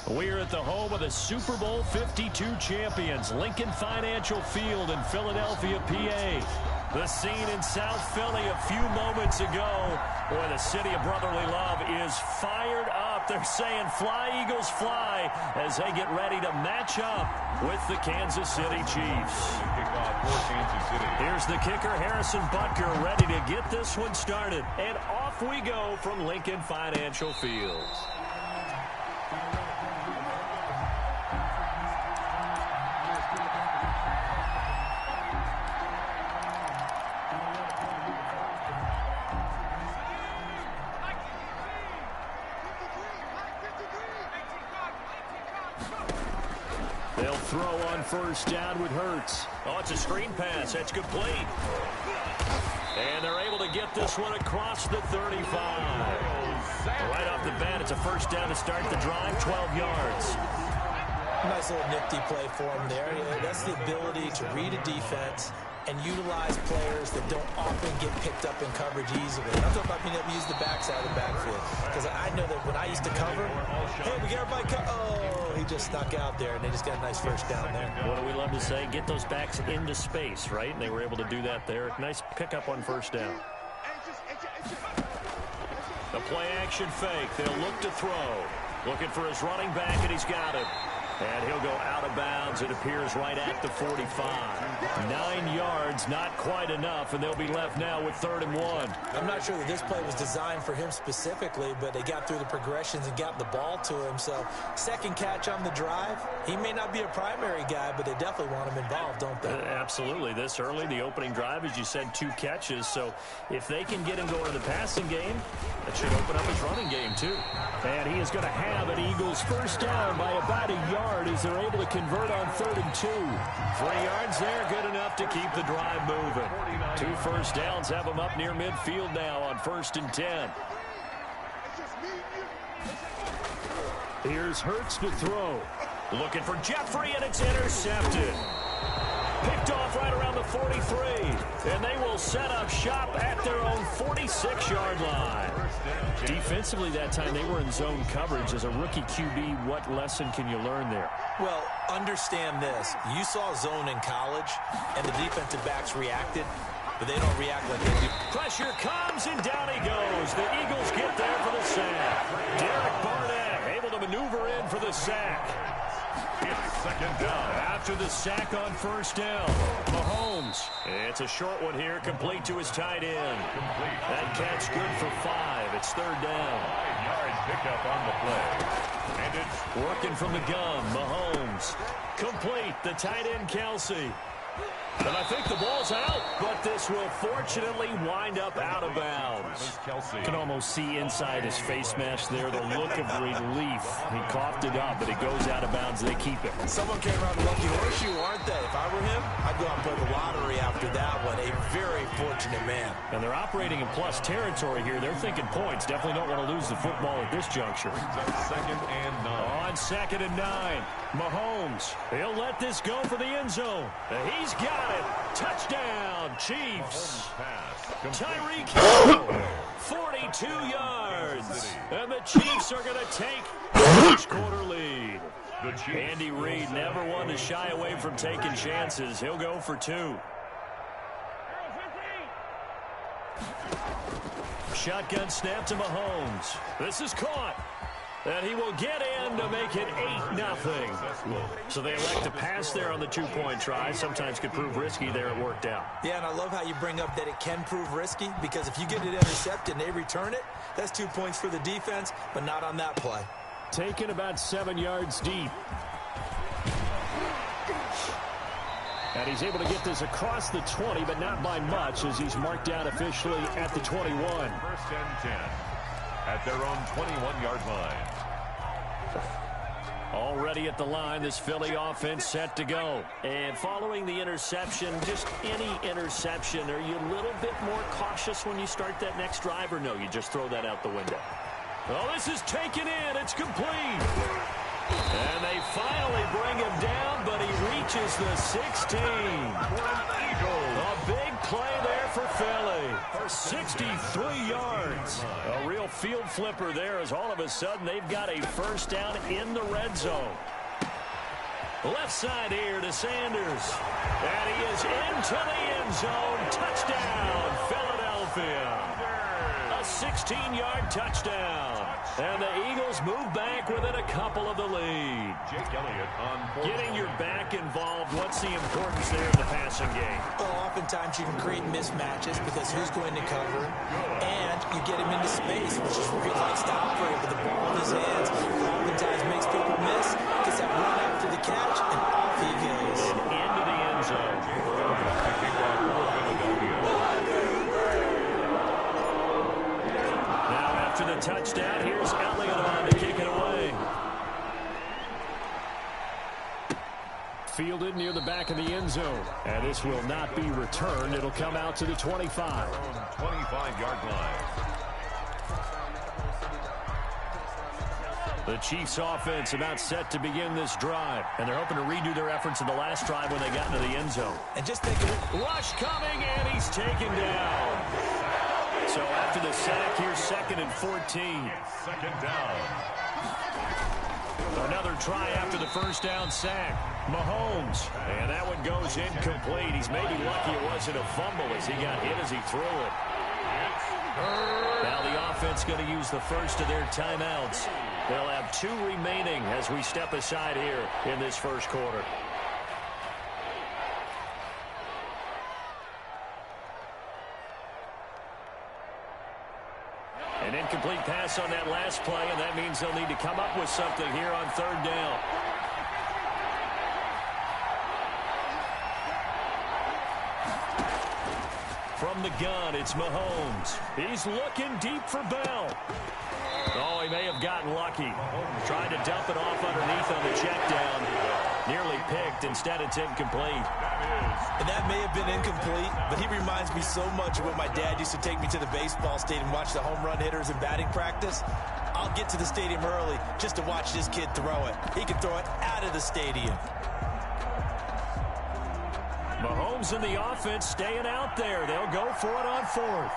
We're at the home of the Super Bowl 52 champions, Lincoln Financial Field in Philadelphia, PA. The scene in South Philly a few moments ago. Boy, the city of brotherly love is fired up. They're saying, fly, Eagles, fly, as they get ready to match up with the Kansas City Chiefs. Here's the kicker, Harrison Butker, ready to get this one started. And off we go from Lincoln Financial Field. They'll throw on first down with Hurts. Oh, it's a screen pass. That's complete. And they're able to get this one across the 35. Right off the bat, it's a first down to start the drive, 12 yards. Nice little nifty play for him there. That's the ability to read a defense and utilize players that don't often get picked up in coverage easily. I'm talking about being able to use the backside of the backfield. Because I know that when I used to cover, hey, we got everybody oh, he just snuck out there, and they just got a nice first down there. What do we love to say? Get those backs into space, right? And they were able to do that there. Nice pickup on first down. The play action fake. They'll look to throw. Looking for his running back, and he's got it. And he'll go out of bounds. It appears right at the 45. 9 yards, not quite enough, and they'll be left now with 3rd and 1. I'm not sure that this play was designed for him specifically, but they got through the progressions and got the ball to him. So, second catch on the drive. He may not be a primary guy, but they definitely want him involved, don't they? Absolutely. This early, the opening drive, as you said, 2 catches. So, if they can get him going in the passing game, that should open up his running game, too. And he is going to have an Eagles first down by about a yard as they're able to convert on 3rd and 2. 3 yards there, good enough to keep the drive moving. 2 first downs have them up near midfield now on 1st and 10. Here's Hurts to throw. Looking for Jeffrey, and it's intercepted. Picked off right around the 43. And they will set up shop at their own 46-yard line. Defensively that time, they were in zone coverage. As a rookie QB, what lesson can you learn there? Well, understand this. You saw zone in college, and the defensive backs reacted, but they don't react like they do. Pressure comes, and down he goes. The Eagles get there for the sack. Derek Barnett able to maneuver in for the sack. It's 2nd down. After the sack on first down, Mahomes. It's a short one here, complete to his tight end. That catch good for 5. It's 3rd down. 5-yard pickup on the play. And it's working from the gun. Mahomes. Complete. The tight end, Kelsey. And I think the ball's out, but this will fortunately wind up out of bounds. You can almost see inside his face mask there the look of relief. He coughed it up, but it goes out of bounds. They keep it. Someone came around the lucky horseshoe, aren't they? If I were him, I'd go out and play the lottery after that one. A very fortunate man. And they're operating in plus territory here. They're thinking points. Definitely don't want to lose the football at this juncture. 2nd and 9. On 2nd and 9. Mahomes. He'll let this go for the end zone. He's got it. Touchdown, Chiefs. Tyreek Hill, 42 yards. And the Chiefs are going to take the first-quarter lead. Andy Reid never one to shy away from taking chances. He'll go for 2. Shotgun snap to Mahomes. This is caught. And he will get in to make it 8-0. So they elect to pass there on the 2-point try. Sometimes could prove risky there. It worked out. Yeah, and I love how you bring up that it can prove risky, because if you get it intercepted and they return it, that's 2 points for the defense, but not on that play. Taken about 7 yards deep. And he's able to get this across the 20, but not by much, as he's marked down officially at the 21. 1st and 10 at their own 21-yard line. Already at the line, this Philly offense set to go. And following the interception, just any interception, are you a little bit more cautious when you start that next drive, or no, you just throw that out the window? Oh, this is taken in. It's complete. And they finally bring him down, but he reaches the 16. A big play there for Philly for 63 yards. A real field flipper there as all of a sudden they've got a first down in the red zone. Left side here to Sanders. And he is into the end zone. Touchdown, Philadelphia. A 16-yard touchdown. And the Eagles move back within a couple of the lead. Jake Elliott on getting your back involved, what's the importance there in the passing game? Well, oftentimes you can create mismatches because who's going to cover, and you get him into space, which is where he likes to operate with the ball in his hands. Oftentimes makes people miss, gets that run after the catch, and off he goes. And into the end zone. Now after the touchdown, here's Elliott on to kick it away. Fielded near the back of the end zone. And this will not be returned. It'll come out to the 25. 25-yard line. The Chiefs offense about set to begin this drive. And they're hoping to redo their efforts in the last drive when they got into the end zone. And just think of it. Rush coming, and he's taken down. So after the sack, here's 2nd and 14. Second down. Another try after the first down sack. Mahomes. And that one goes incomplete. He's maybe lucky it wasn't a fumble as he got hit as he threw it. Now the offense going to use the first of their timeouts. They'll have 2 remaining as we step aside here in this first quarter. An incomplete pass on that last play, and that means they'll need to come up with something here on 3rd down. From the gun, it's Mahomes. He's looking deep for Bell. Oh, he may have gotten lucky. Tried to dump it off underneath on the check down. Nearly picked. Instead, it's incomplete. And that may have been incomplete, but he reminds me so much of when my dad used to take me to the baseball stadium and watch the home run hitters in batting practice. I'll get to the stadium early just to watch this kid throw it. He can throw it out of the stadium. Mahomes and the offense staying out there. They'll go for it on 4th.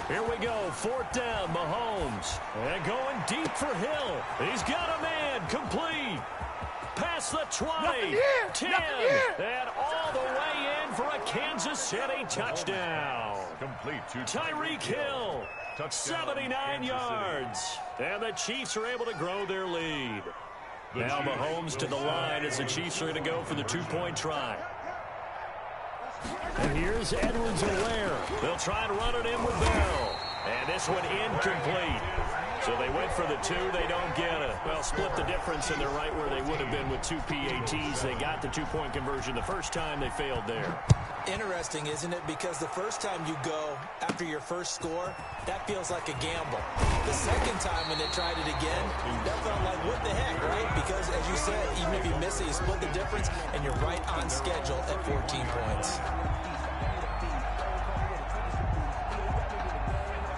Here we go, 4th down, Mahomes. And going deep for Hill. He's got a man, complete. Past the 20, 10, and all the way in for a Kansas City touchdown. Complete to Tyreek Hill, 79 yards. And the Chiefs are able to grow their lead. Now Mahomes to the line as the Chiefs are going to go for the 2-point try. And here's Edwards-Helaire. They'll try to run it in with Bell. And this one incomplete. So they went for the 2. They don't get it. Well, split the difference, and they're right where they would have been with 2 PATs. They got the 2-point conversion the first time. They failed there. Interesting, isn't it? Because the first time you go after your first score, that feels like a gamble. The second time when they tried it again, that felt like, what the heck, right? Because, as you said, even if you miss it, you split the difference, and you're right on schedule at 14 points.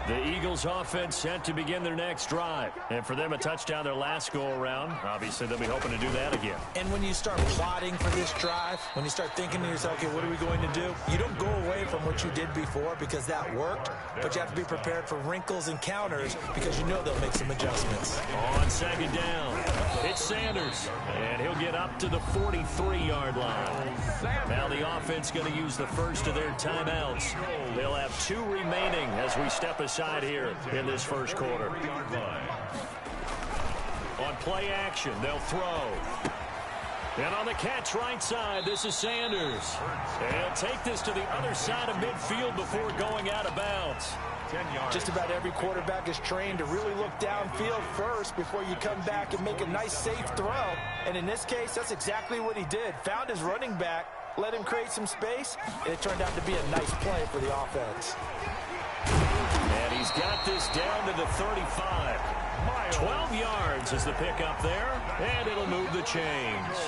The Eagles offense set to begin their next drive. And for them, a touchdown their last go-around. Obviously, they'll be hoping to do that again. And when you start plotting for this drive, when you start thinking to yourself, okay, what are we going to do? You don't go away from what you did before because that worked, but you have to be prepared for wrinkles and counters because you know they'll make some adjustments. On 2nd down, it's Sanders, and he'll get up to the 43-yard line. Now the offense going to use the first of their timeouts. They'll have 2 remaining as we step aside here in this first quarter. On play action, they'll throw. And on the catch right side, this is Sanders. And he'll take this to the other side of midfield before going out of bounds. 10 yards. Just about every quarterback is trained to really look downfield first before you come back and make a nice, safe throw. And in this case, that's exactly what he did. Found his running back, let him create some space, and it turned out to be a nice play for the offense. And he's got this down to the 35. 12 yards is the pickup there, and it'll move the chains.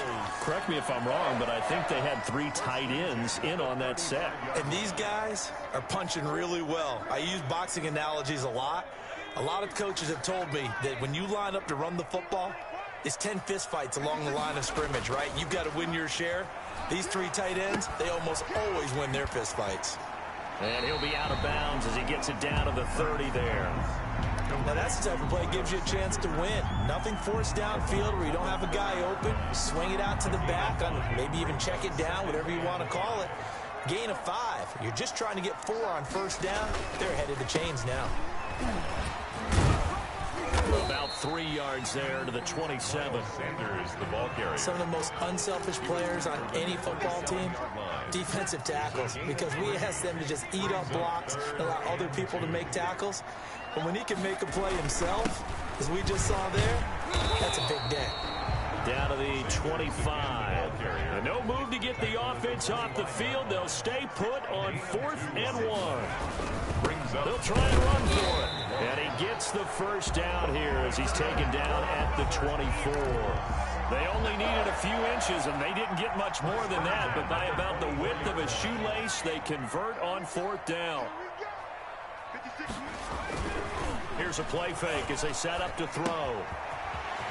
Correct me if I'm wrong, but I think they had 3 tight ends in on that set. And these guys are punching really well. I use boxing analogies a lot. A lot of coaches have told me that when you line up to run the football, it's 10 fist fights along the line of scrimmage, right? You've got to win your share. These three tight ends, they almost always win their fist fights. And he'll be out of bounds as he gets it down to the 30 there. Now that's the type of play that gives you a chance to win. Nothing forced downfield where you don't have a guy open. Swing it out to the back, maybe even check it down, whatever you want to call it. Gain of 5. You're just trying to get 4 on first down. They're headed to chains now. About 3 yards there to the 27. Sanders, the ball carrier. Some of the most unselfish players on any football team, defensive tackles, because we ask them to just eat up blocks and allow other people to make tackles. But when he can make a play himself, as we just saw there, that's a big day. Down to the 25. And no move to get the offense off the field. They'll stay put on 4th and 1. They'll try and run for it. And he gets the first down here as he's taken down at the 24. They only needed a few inches, and they didn't get much more than that. But by about the width of a shoelace, they convert on 4th down. Here's a play fake as they set up to throw.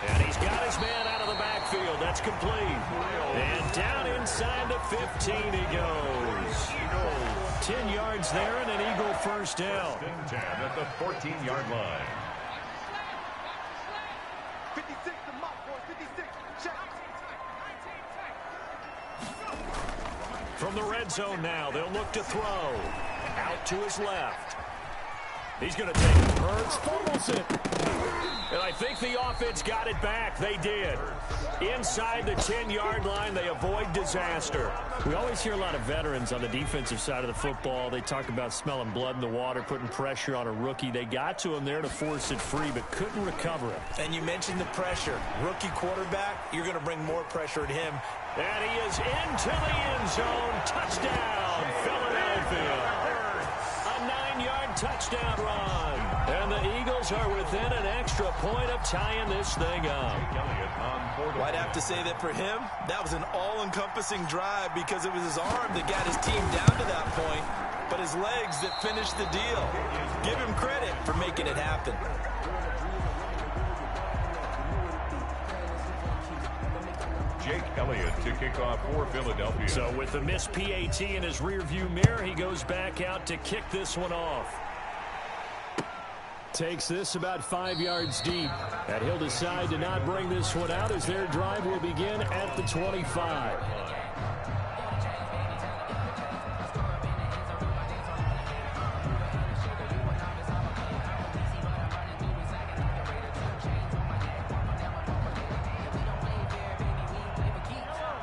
And he's got his man out of the backfield. That's complete. And down inside the 15 he goes. 10 yards there and an Eagle first down. 10 at the 14-yard line. 56, the mark, boy. 56, check. From the red zone now, they'll look to throw. Out to his left. He's going to take it. Hurts, fumbles it. And I think the offense got it back. They did. Inside the 10-yard line, they avoid disaster. We always hear a lot of veterans on the defensive side of the football. They talk about smelling blood in the water, putting pressure on a rookie. They got to him there to force it free, but couldn't recover it. And you mentioned the pressure. Rookie quarterback, you're going to bring more pressure at him. And he is into the end zone. Touchdown, Philadelphia. A 9-yard touchdown run. And the Eagles are within an extra point of tying this thing up. Well, I'd have to say that for him, that was an all-encompassing drive because it was his arm that got his team down to that point, but his legs that finished the deal. Give him credit for making it happen. Jake Elliott to kick off for Philadelphia. So with the missed PAT in his rearview mirror, he goes back out to kick this one off. Takes this about 5 yards deep. And he'll decide to not bring this one out as their drive will begin at the 25.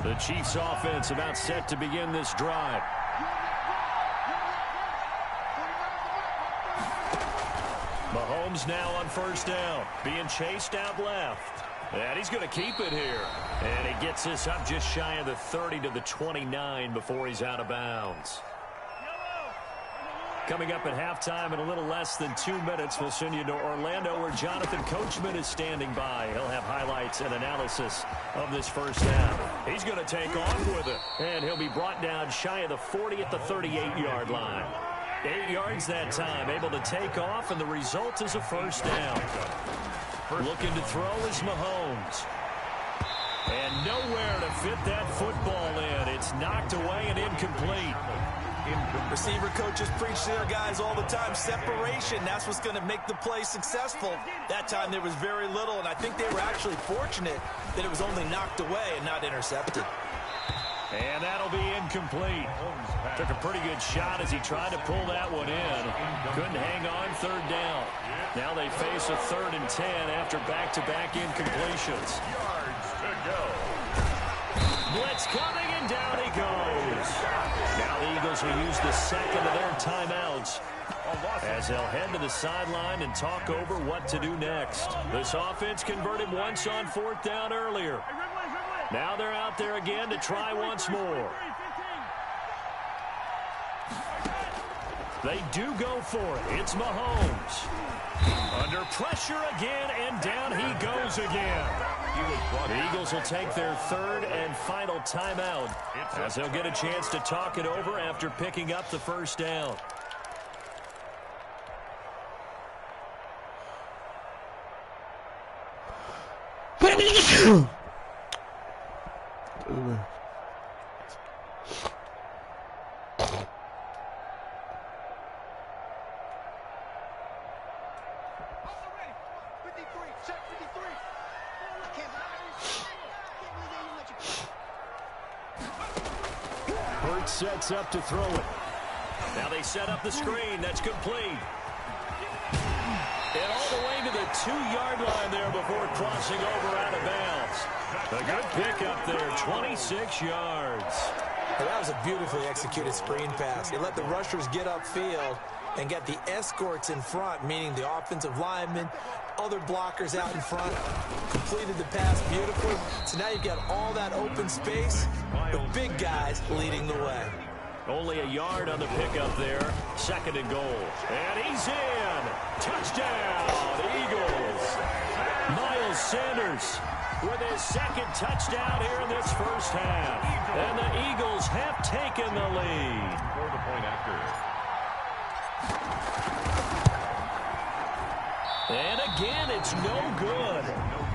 The Chiefs offense about set to begin this drive. Mahomes now on first down, being chased out left. And he's going to keep it here. And he gets this up just shy of the 30 to the 29 before he's out of bounds. Coming up at halftime in a little less than 2 minutes, we'll send you to Orlando where Jonathan Coachman is standing by. He'll have highlights and analysis of this first half. He's going to take off with it. And he'll be brought down shy of the 40 at the 38-yard line. 8 yards that time, able to take off, and the result is a first down. Looking to throw is Mahomes. And nowhere to fit that football in. It's knocked away and incomplete. Receiver coaches preach to their guys all the time. Separation, that's what's going to make the play successful. That time there was very little, and I think they were actually fortunate that it was only knocked away and not intercepted. And that'll be incomplete. Took a pretty good shot as he tried to pull that one in. Couldn't hang on third down. Now they face a 3rd and 10 after back-to-back incompletions. Yards to go. Blitz coming, and down he goes. Now the Eagles will use the second of their timeouts as they'll head to the sideline and talk over what to do next. This offense converted once on 4th down earlier. Now they're out there again to try once more. They do go for it. It's Mahomes. Under pressure again, and down he goes again. The Eagles will take their 3rd and final timeout as they'll get a chance to talk it over after picking up the first down. 53. Check 53. I can't believe they let you. Hurts sets up to throw it. Now they set up the screen. That's complete. And all the way to the 2-yard line there before crossing over out of bounds. A good pickup there, 26 yards. Well, that was a beautifully executed screen pass. It let the rushers get upfield and get the escorts in front, meaning the offensive linemen, other blockers out in front, completed the pass beautifully. So now you've got all that open space with big guys leading the way. Only a yard on the pickup there. 2nd and goal. And he's in. Touchdown, Eagles. Miles Sanders with his 2nd touchdown here in this first half. And the Eagles have taken the lead. For the point after. And again, it's no good.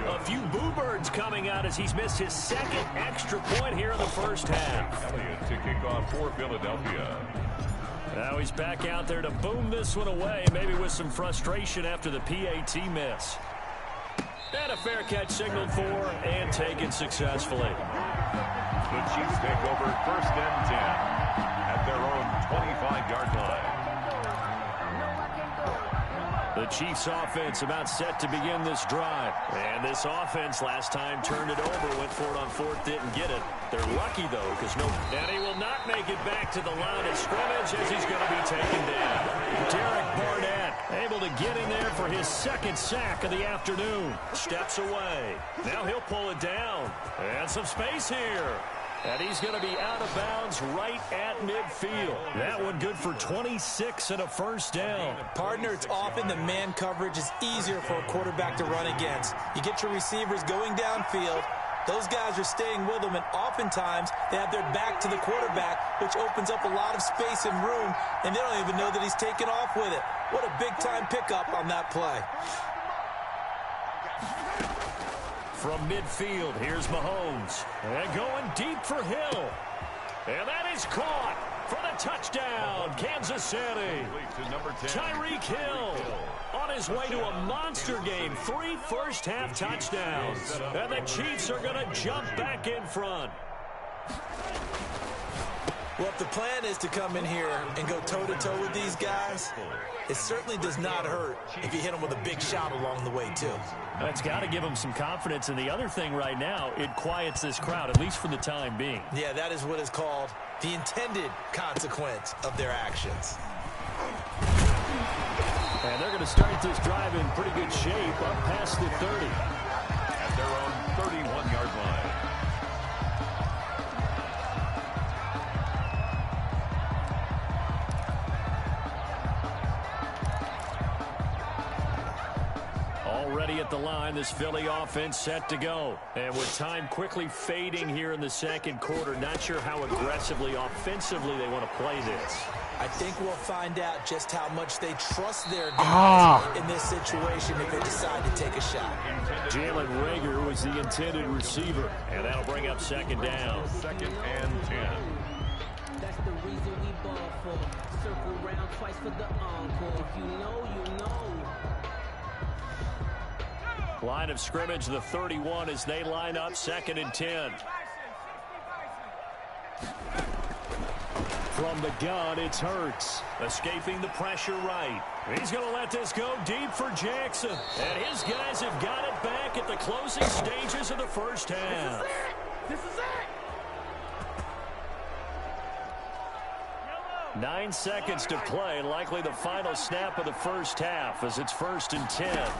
A few boo birds coming out as he's missed his 2nd extra point here in the first half. Elliott to kick off for Philadelphia. Now he's back out there to boom this one away, maybe with some frustration after the PAT miss. And a fair catch signaled for and taken successfully. The Chiefs take over 1st and 10 at their own 25-yard line. The Chiefs offense about set to begin this drive. And this offense last time turned it over, went for it on 4th, didn't get it. They're lucky, though, because and he will not make it back to the line of scrimmage as he's going to be taken down. Derek Barnett able to get in there for his 2nd sack of the afternoon. Steps away. Now he'll pull it down. And some space here. And he's going to be out of bounds right at midfield. That one good for 26 and a 1st down. Partner, it's often the man coverage is easier for a quarterback to run against. You get your receivers going downfield. Those guys are staying with them, and oftentimes they have their back to the quarterback, which opens up a lot of space and room, and they don't even know that he's taken off with it. What a big-time pickup on that play. From midfield, here's Mahomes. And going deep for Hill. And that is caught for the touchdown, Kansas City. Tyreek Hill on his way to a monster game. 3 first-half touchdowns. And the Chiefs are going to jump back in front. Well, if the plan is to come in here and go toe-to-toe with these guys, it certainly does not hurt if you hit them with a big shot along the way, too. That's got to give them some confidence. And the other thing right now, it quiets this crowd, at least for the time being. Yeah, that is what is called the intended consequence of their actions. And they're going to start this drive in pretty good shape up past the 30. At their own 31-yard line. Already at the line, this Philly offense set to go. And with time quickly fading here in the 2nd quarter, not sure how aggressively, offensively they want to play this. I think we'll find out just how much they trust their guys in this situation if they decide to take a shot. Jalen Reagor was the intended receiver, and that'll bring up 2nd down. 2nd and 10. That's the reason we ball for. Circle round twice for the encore. If you know, you know. Line of scrimmage, the 31 as they line up 2nd and 10. From the gun, it's Hurts. Escaping the pressure right. He's going to let this go deep for Jackson. And his guys have got it back at the closing stages of the first half. This is it! 9 seconds to play, likely the final snap of the first half as it's 1st and 10.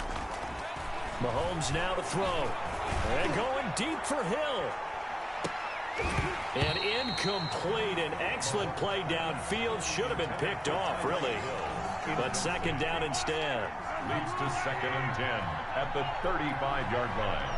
Mahomes now to throw. And going deep for Hill. And incomplete. An excellent play downfield. Should have been picked off, really. But 2nd down instead. Leads to 2nd and 10 at the 35-yard line.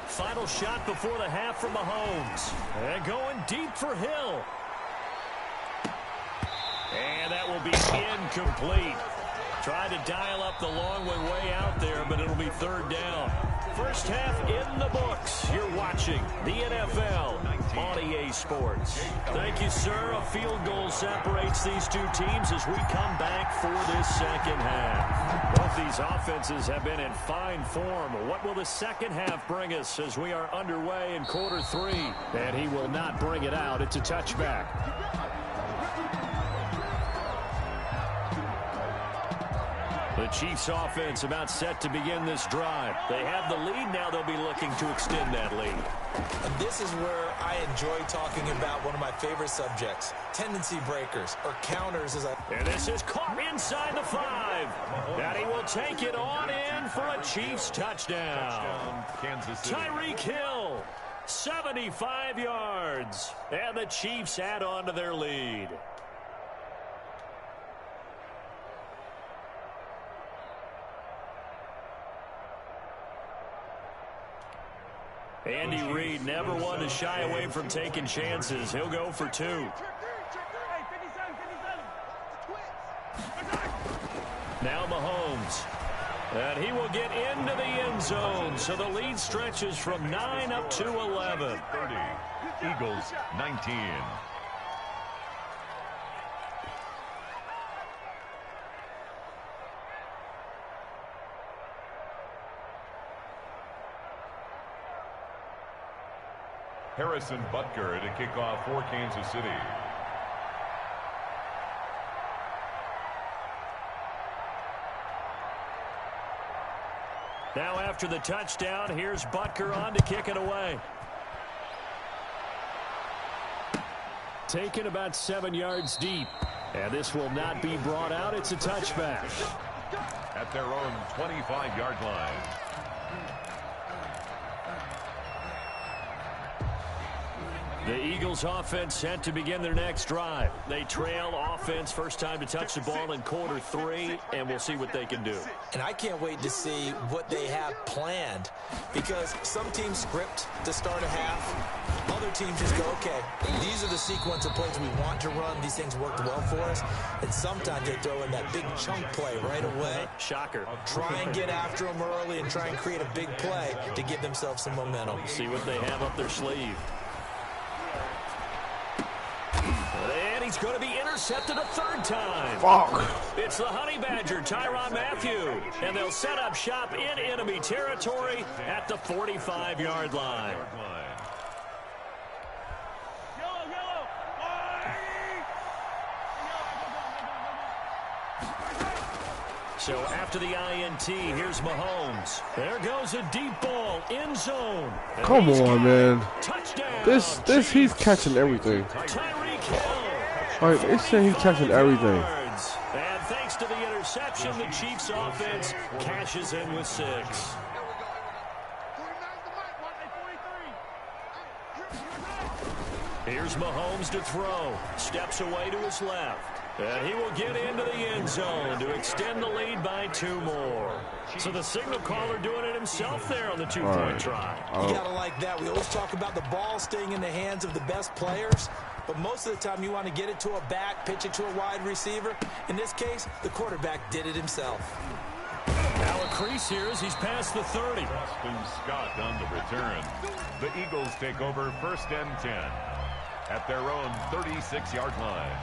Final shot before the half from Mahomes. And going deep for Hill. And that will be incomplete. Tried to dial up the long way out there, but it'll be third down. First half in the books. You're watching the NFL on EA Sports. Thank you, sir. A field goal separates these two teams as we come back for this second half. Both these offenses have been in fine form. What will the second half bring us as we are underway in quarter three? And he will not bring it out. It's a touchback. The Chiefs offense about set to begin this drive. They have the lead. Now they'll be looking to extend that lead. And this is where I enjoy talking about one of my favorite subjects, tendency breakers or counters. And this is caught inside the 5. And he will take it on in for a Chiefs touchdown. Kansas City. Tyreek Hill, 75 yards. And the Chiefs add on to their lead. Andy Reid never one to shy away from taking chances. He'll go for 2. Now Mahomes. And he will get into the end zone. So the lead stretches from 9 up to 11. 30. Eagles 19. Harrison Butker to kick off for Kansas City. Now after the touchdown, here's Butker on to kick it away. Taken about 7 yards deep. And this will not be brought out. It's a touchback. At their own 25-yard line. The Eagles offense set to begin their next drive. They trail offense first time to touch the ball in quarter 3, and we'll see what they can do. And I can't wait to see what they have planned, because some teams script to start a half. Other teams just go, okay, these are the sequence of plays we want to run. These things worked well for us. And sometimes they throw in that big chunk play right away. Shocker. Try and get after them early and try and create a big play to give themselves some momentum. See what they have up their sleeve. And he's going to be intercepted a third time. Fuck. It's the Honey Badger, Tyrann Mathieu. And they'll set up shop in enemy territory at the 45-yard line. So after the INT, here's Mahomes. There goes a deep ball, end zone. Come on, man. Touchdown. This he's catching everything. Tyreek Hill. Like, they say he's catching everything. And thanks to the interception, the Chiefs offense cashes in with 6. Here's Mahomes to throw. Steps away to his left. And he will get into the end zone to extend the lead by 2 more. So the signal caller doing it himself there on the 2-point try. You got to like that. We always talk about the ball staying in the hands of the best players, but most of the time you want to get it to a back, pitch it to a wide receiver. In this case, the quarterback did it himself. Now a crease here as he's past the 30. Boston Scott on the return. The Eagles take over first and 10 at their own 36-yard line.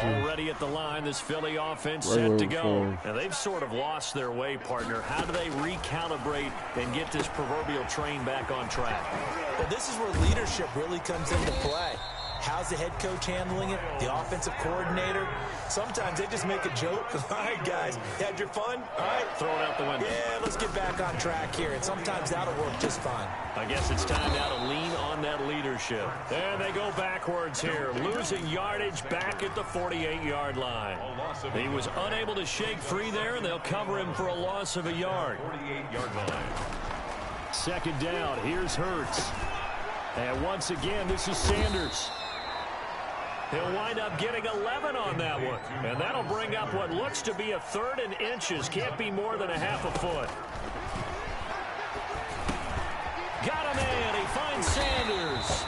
Already at the line, this Philly offense set to go. And they've sort of lost their way, partner. How do they recalibrate and get this proverbial train back on track? Well, this is where leadership really comes into play. How's the head coach handling it? The offensive coordinator? Sometimes they just make a joke. All right, guys, you had your fun? All right. Throw it out the window. Yeah, let's get back on track here. And sometimes that'll work just fine. I guess it's time now to lean on that leadership. And they go backwards here, losing yardage back at the 48-yard line. He was unable to shake free there, and they'll cover him for a loss of a yard. 48-yard line. Second down, here's Hurts. And once again, this is Sanders. He'll wind up getting 11 on that one. And that'll bring up what looks to be a 3rd and inches. Can't be more than a half a foot. Got a man. He finds Sanders.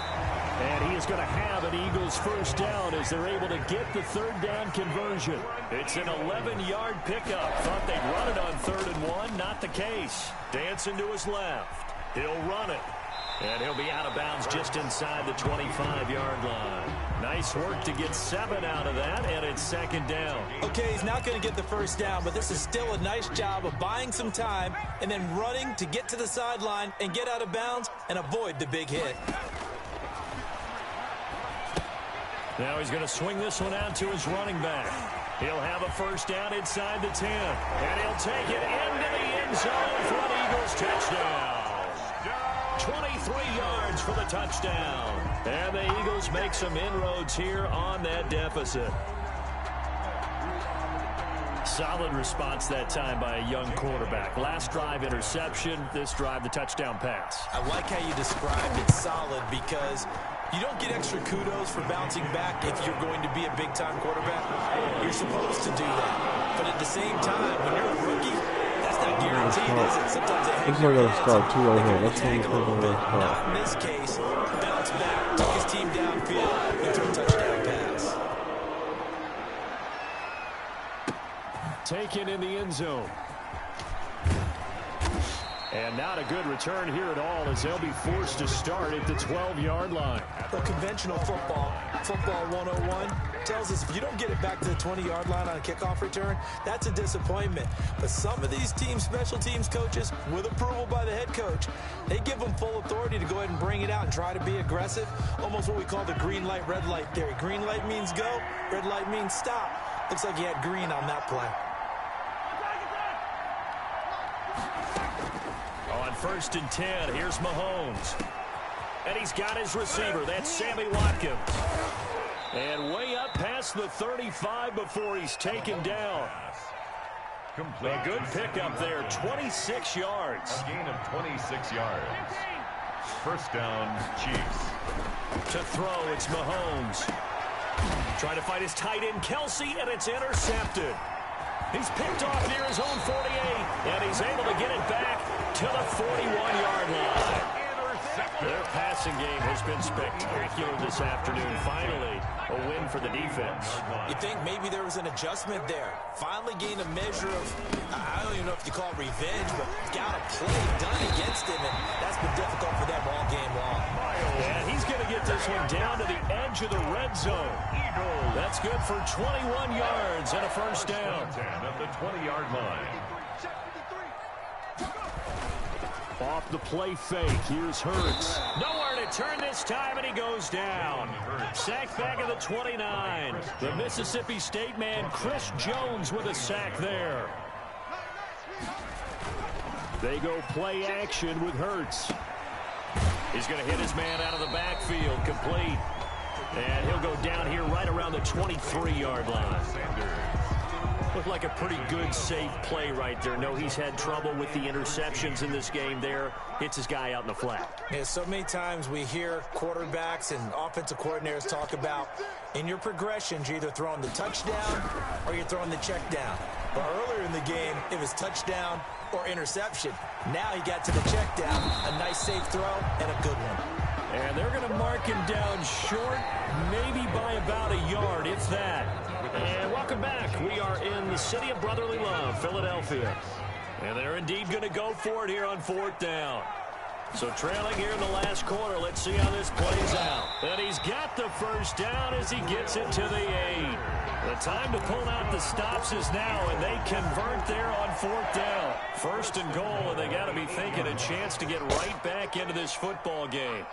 And he is going to have an Eagles first down as they're able to get the third down conversion. It's an 11-yard pickup. Thought they'd run it on 3rd and 1. Not the case. Dancing to his left. He'll run it. And he'll be out of bounds just inside the 25-yard line. Nice work to get 7 out of that, and it's 2nd down. Okay, he's not going to get the first down, but this is still a nice job of buying some time and then running to get to the sideline and get out of bounds and avoid the big hit. Now he's going to swing this one out to his running back. He'll have a first down inside the 10, and he'll take it into the end zone for an Eagles touchdown. 23 yards for the touchdown. And the Eagles make some inroads here on that deficit. Solid response that time by a young quarterback. Last drive interception, this drive the touchdown pass. I like how you described it solid because you don't get extra kudos for bouncing back if you're going to be a big-time quarterback. You're supposed to do that. But at the same time, when you're a rookie, that's not guaranteed, is it? Sometimes they He's not going to start 2 right here. That's take a little bit. start. Not in this case. Bounce back, took his team downfield, and threw a touchdown pass. Taken in the end zone. And not a good return here at all as they'll be forced to start at the 12-yard line. Well, conventional football 101, tells us if you don't get it back to the 20-yard line on a kickoff return, that's a disappointment. But some of these special teams coaches, with approval by the head coach, they give them full authority to go ahead and bring it out and try to be aggressive. Almost what we call the green light, red light theory. Green light means go, red light means stop. Looks like he had green on that play. On 1st and 10, here's Mahomes. And he's got his receiver. That's Sammy Watkins. And way up past the 35 before he's taken down. A good pickup there, 26 yards. A gain of 26 yards. First down, Chiefs. To throw, it's Mahomes. Trying to fight his tight end, Kelsey, and it's intercepted. He's picked off near his own 48, and he's able to get it back to the 41-yard line. Their passing game has been spectacular this afternoon. Finally, a win for the defense. You think maybe there was an adjustment there. Finally gained a measure of, I don't even know if you call it revenge, but got a play done against him, and that's been difficult for them all game long. And he's going to get this one down to the edge of the red zone. That's good for 21 yards and a first down. At the 20-yard line. Off the play fake, here's Hurts. Nowhere to turn this time, and he goes down. Sack back at the 29. The Mississippi State man, Chris Jones, with a sack there. They go play action with Hurts. He's going to hit his man out of the backfield, complete. And he'll go down here right around the 23-yard line. Looked like a pretty good, safe play right there. No, he's had trouble with the interceptions in this game there. Hits his guy out in the flat. Yeah, so many times we hear quarterbacks and offensive coordinators talk about in your progressions, you're either throwing the touchdown or you're throwing the check down. But earlier in the game, it was touchdown or interception. Now he got to the check down. A nice safe throw and a good one. And they're going to mark him down short, maybe by about a yard, if that. And welcome back. We are in the city of brotherly love, Philadelphia. And they're indeed going to go for it here on 4th down. So trailing here in the last quarter, let's see how this plays out. And he's got the first down as he gets it to the 8. The time to pull out the stops is now, and they convert there on 4th down. 1st and goal, and they got to be thinking a chance to get right back into this football game.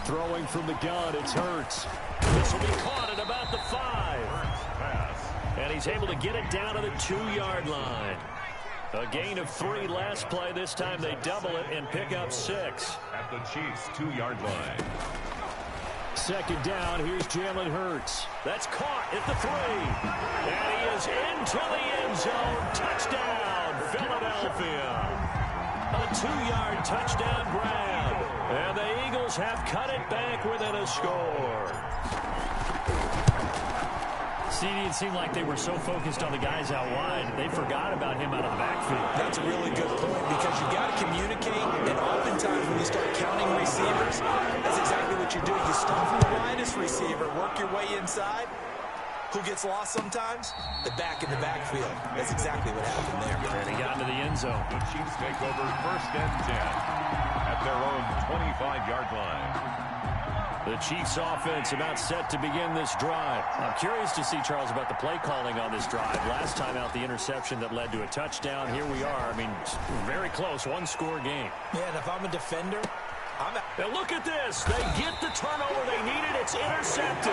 Throwing from the gun, it's Hurts. This will be caught at about the 5. And he's able to get it down to the 2-yard line. A gain of 3 last play. This time they double it and pick up 6. At the Chiefs' 2-yard line. 2nd down, here's Jalen Hurts. That's caught at the 3. And he is into the end zone. Touchdown, Philadelphia. A 2-yard touchdown grab. And the Eagles have cut it back within a score. CD, it seemed like they were so focused on the guys out wide, they forgot about him out of the backfield. That's a really good point because you got to communicate, and oftentimes when you start counting receivers, that's exactly what you do. You start from the widest receiver, work your way inside. Who gets lost sometimes? The back in the backfield. That's exactly what happened there. And he got into the end zone. The Chiefs take over 1st and 10 at their own 25-yard line. The Chiefs offense about set to begin this drive. I'm curious to see, Charles, about the play calling on this drive. Last time out, the interception that led to a touchdown. Here we are. I mean, very close, one-score game. Yeah, and if I'm a defender, Now look at this. They get the turnover they needed. It's intercepted.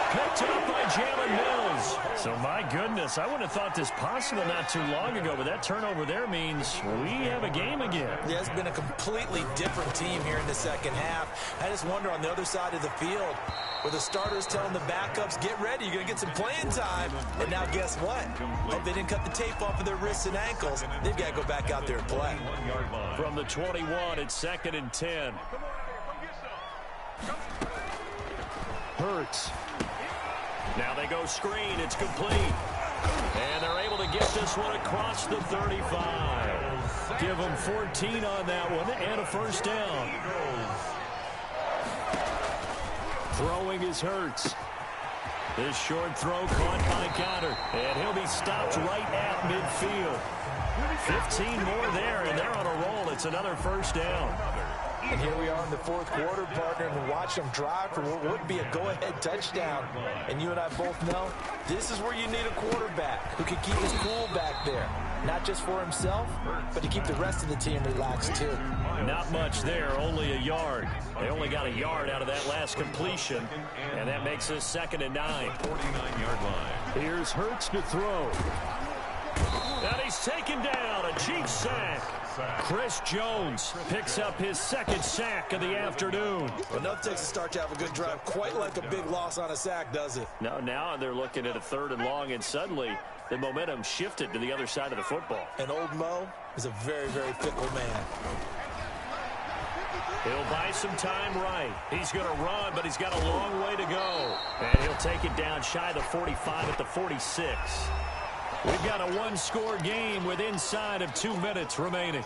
Picked up by Jalen Mills. So, my goodness, I wouldn't have thought this possible not too long ago, but that turnover there means we have a game again. Yeah, it's been a completely different team here in the second half. I just wonder on the other side of the field, where the starters telling the backups, get ready, you're going to get some playing time. And now guess what? Oh, they didn't cut the tape off of their wrists and ankles. They've got to go back out there and play. From the 21, it's 2nd and 10. Hurts. Now they go screen. It's complete. And they're able to get this one across the 35. Give them 14 on that one and a first down. Throwing is Hurts. This short throw caught by Goddard. And he'll be stopped right at midfield. 15 more there, and they're on a roll. It's another first down. And here we are in the 4th quarter, partner, and watch them drive for what would be a go-ahead touchdown. And you and I both know this is where you need a quarterback who can keep his cool back there. Not just for himself, but to keep the rest of the team relaxed, too. Not much there, only a yard. They only got a yard out of that last completion, and that makes this 2nd and 9. 49-yard line. Here's Hurts to throw. And he's taken down, a Chiefs sack. Chris Jones picks up his 2nd sack of the afternoon. Well, nothing takes a start to have a good drive quite like a big loss on a sack, does it? Now they're looking at a 3rd and long, and suddenly the momentum shifted to the other side of the football. And old Mo is a very, very fickle man. He'll buy some time right. He's going to run, but he's got a long way to go. And he'll take it down shy of the 45 at the 46. We've got a one-score game with inside of 2 minutes remaining.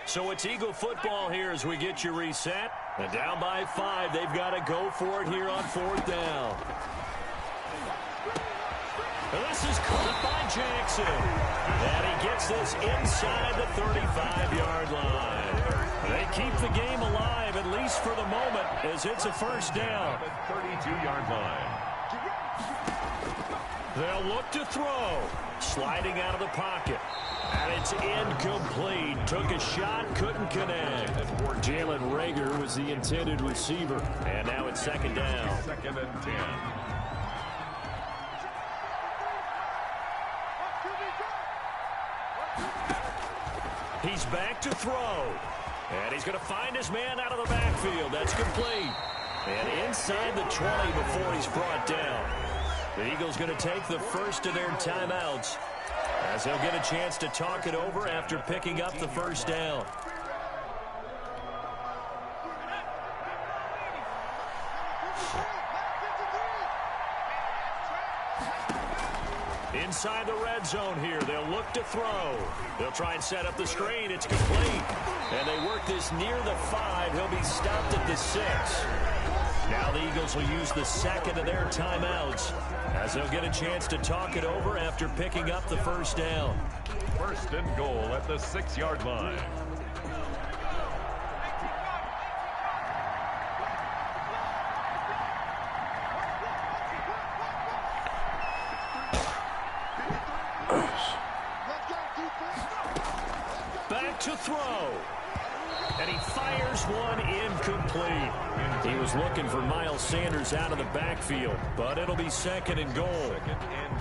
So it's Eagle football here as we get you reset. And down by 5, they've got to go for it here on 4th down. And this is caught by Jackson. And he gets this inside the 35-yard line. They keep the game alive, at least for the moment, as it's a first down. 32-yard line. They'll look to throw. Sliding out of the pocket. And it's incomplete. Took a shot, couldn't connect. Jalen Reagor was the intended receiver. And now it's 2nd down. 2nd and 10. He's back to throw. And he's going to find his man out of the backfield. That's complete. And inside the 20 before he's brought down. The Eagles going to take the first of their timeouts as they'll get a chance to talk it over after picking up the first down. Inside the red zone here, they'll look to throw. They'll try and set up the screen. It's complete. And they work this near the 5. He'll be stopped at the 6. Now the Eagles will use the second of their timeouts as they'll get a chance to talk it over after picking up the first down. 1st and goal at the 6-yard line. Back to throw. And he fires one incomplete. He was looking for Miles Sanders out of the backfield, but it'll be 2nd and goal.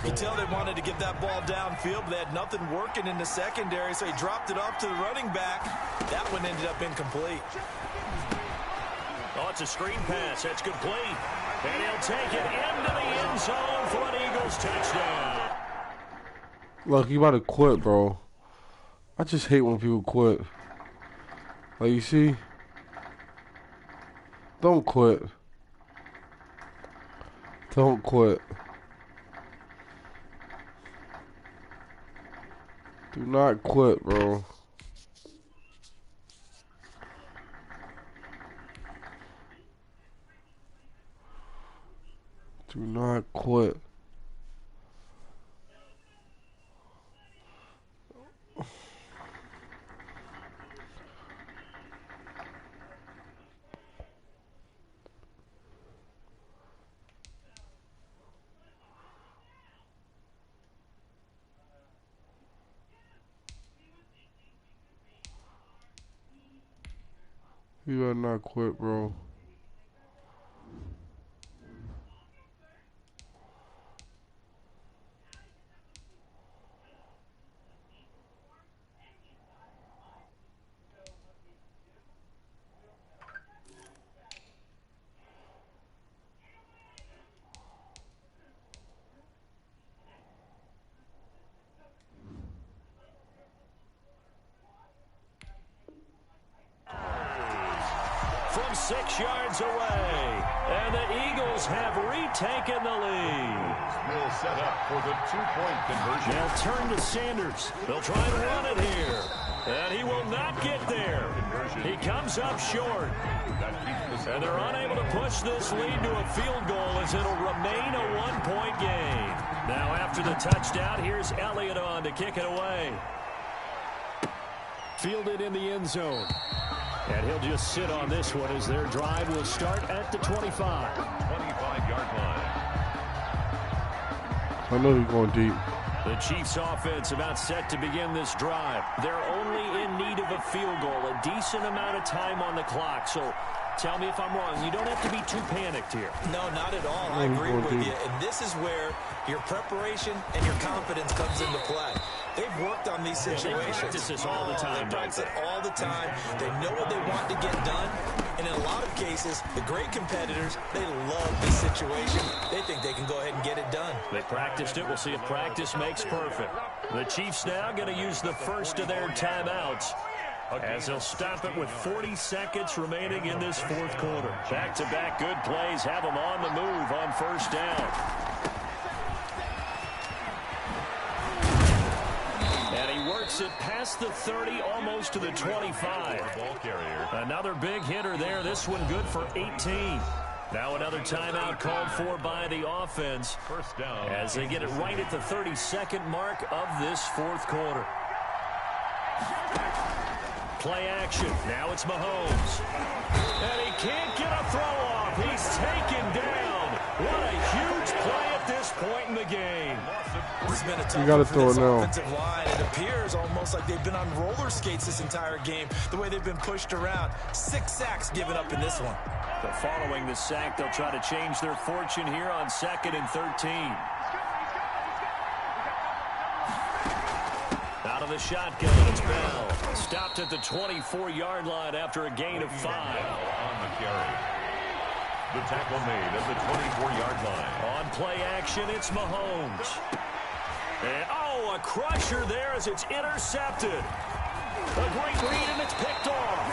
You can tell they wanted to get that ball downfield, but they had nothing working in the secondary, so he dropped it off to the running back. That one ended up incomplete. Oh, it's a screen pass. That's complete. And he'll take it into the end zone for an Eagles touchdown. Look, you about to quit, bro. I just hate when people quit. Like, you see? Don't quit. Don't quit. Do not quit, bro. Do not quit. You better not quit, bro. From 6 yards away, and the Eagles have retaken the lead. Will set up for the two-point conversion. They'll turn to Sanders. They'll try and run it here, and he will not get there. He comes up short, and they're unable to push this lead to a field goal as it'll remain a one-point game. Now after the touchdown, here's Elliott on to kick it away. Fielded in the end zone. And he'll just sit on this one as their drive will start at the 25. 25-yard line. I know he's going deep. The Chiefs offense about set to begin this drive. They're only in need of a field goal, a decent amount of time on the clock. So tell me if I'm wrong. You don't have to be too panicked here. No, not at all. I agree with you. And this is where your preparation and your confidence comes into play. They've worked on these situations. They practice this all the time. They practice it all the time. They know what they want to get done. And in a lot of cases, the great competitors, they love this situation. They think they can go ahead and get it done. They practiced it. We'll see if practice makes perfect. The Chiefs now going to use the first of their timeouts, as they'll stop it with 40 seconds remaining in this fourth quarter. Back-to-back good plays have them on the move on first down. And he works it past the 30, almost to the 25. Ball carrier. Another big hitter there. This one good for 18. Now another timeout called for by the offense First down. as they get it right at the 32nd mark of this fourth quarter. Play action. Now it's Mahomes. And he can't get a throw off. He's taken down. What a huge play at this point in the game. It's been a tough You got to one for throw this it now. offensive line. It appears almost like they've been on roller skates this entire game, the way they've been pushed around. 6 sacks given up in this one. But following the sack, they'll try to change their fortune here on 2nd and 13. Out of the shotgun, it's Bell. Stopped at the 24-yard line after a gain of 5. On the carry. The tackle made at the 24-yard line. On play action, it's Mahomes. And, oh, a crusher there as it's intercepted. A great read, and it's picked off.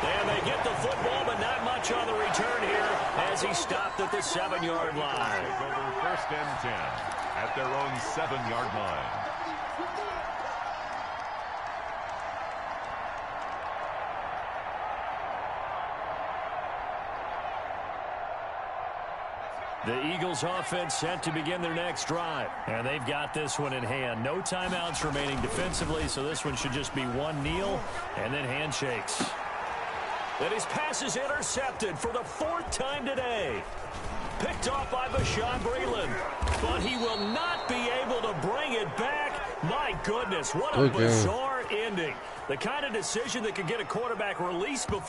And they get the football, but not much on the return here as he stopped at the 7-yard line. Take over first and 10 at their own 7-yard line. The Eagles offense set to begin their next drive. And they've got this one in hand. No timeouts remaining defensively, so this one should just be one kneel and then handshakes. And his pass is intercepted for the 4th time today. Picked off by Bashaud Breeland. But he will not be able to bring it back. My goodness, what a bizarre ending. The kind of decision that could get a quarterback released before.